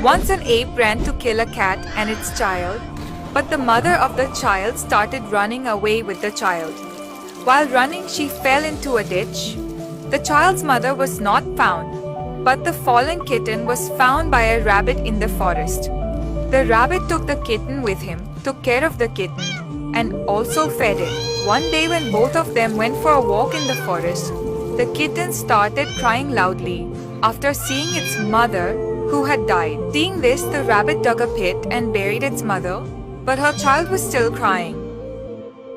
Once an ape ran to kill a cat and its child, but the mother of the child started running away with the child. While running, she fell into a ditch. The child's mother was not found, but the fallen kitten was found by a rabbit in the forest. The rabbit took the kitten with him, took care of the kitten, and also fed it. One day when both of them went for a walk in the forest, the kitten started crying loudly after seeing its mother who had died. Seeing this, the rabbit dug a pit and buried its mother, but her child was still crying.